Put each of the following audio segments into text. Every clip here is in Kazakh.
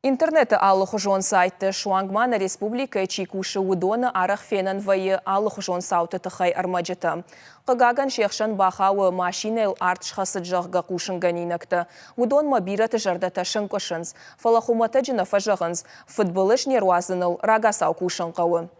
Интернеты аллық жон сайты Шуангмана республика чикуши удона арах фенан вайы аллық жон сауты тахай армаджета. Қагаган шекшан бахауы машинел артшхасы жағға қушынганинакты. Удон мобираты жардата шынкошынс. Фалахумата жинафа жағынс. Футболыш неруазыныл рагасау кушынқауы.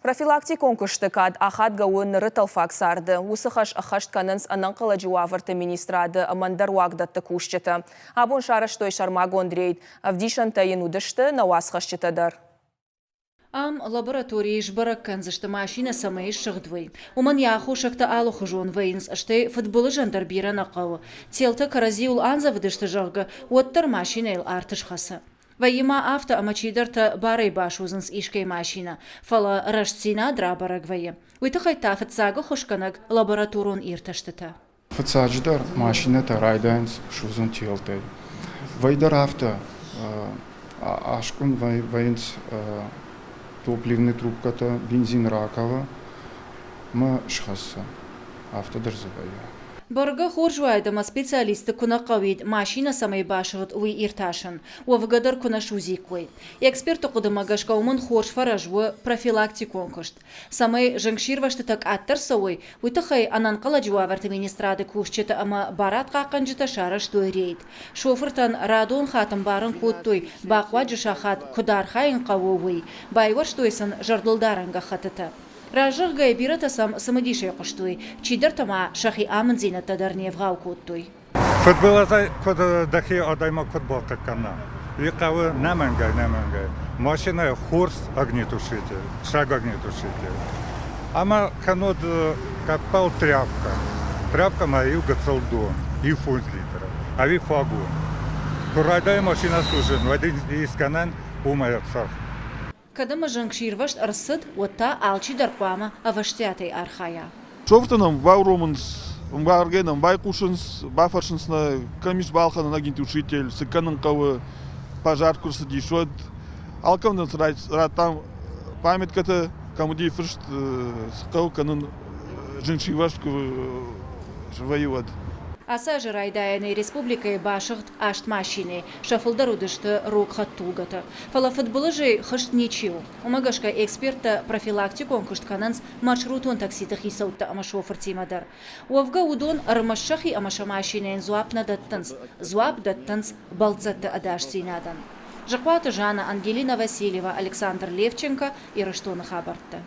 Профилактик конкурстыкад ахат гауын рыталфак сарды. Усыхаш ахашт канынс ананқала жуаварты министрады амандар уагдатты кушчыты. Абун шараштой шармагу Андрейд. Авдишан тайын удышты науасхашчытадар. Ам лаборатории жбарак канзышты машина самайш шагдвой. Уман яху шакта алу хужон вейнс, ашты футболы жандар бира нақауы. Телта каразиул анза выдышты жағғы, оттар машина ил артыш хасы. Вайма авто амачидарта барай башузынс ишкей машина. Фала рашцина драбарагвае. Уйтахай тафет сага хушканаг лабораторун ирташтыта. Фацадждар машината райданс шузун телтай. Вайдар авто ашкун вайнс топливный трубката бензин ракава ма шхаса авто дерзавая. Барга хоржуайдама специалисты куна қавид машина самай башығыт уй ирташын. Уавгадар куна шузиквай. Эксперты қудымагаш қаумын хорж фаражуы профилактик конкурст. Самай жыңширвашты так аттар сауй, уйтахай ананқала жуаварты министрады кушчеті ама барат қаққанжыта шараш той рейд. Шофыртан радон хатын барын куттуй, бақва жышахат кудархайын қауы байвар штойсын жардылдарынға хатыты. Ражық гайбирата сам самадишай қыштуй, чидар тама шахи амын зинатта дарневғау куттуй. Футболазай куды дахи адайма футбол каккана. Викавы намангай. Машина хорс огнетушитель, шаг огнетушитель. Ама канод капал тряпка. Тряпка мою гацалдон и фунт-литра. А ви фагу. Курайдай машина служен, вадин исканан умает сах. Кадама жыңширвашт арсыд, отта алчи дарқвама аваштятай архая. Шофтанам вауроманс, варгенам байкушанс, бафаршансна, камиш балхана нагинтушитель, сыканан кавы, пожар курсы дишот. Алкамдан ратам памятката, камуди фршт, скау канан жыңширвашт воевод. Аса жырайдаяны республикай башығыт ашт машины, шафылдар удышты рук хаттулгата. Фала футболы жай хышт нечеу. Умагашка эксперта профилактик конкурст кананс маршрутон такситах исаутта ама шофыр тимадар. Уавга удон армашахи амаша машинайн зуап даттанс балцатты адаш синадан. Жаквата Жана Ангелина Васильева, Александр Левченко и Раштона Хабарта.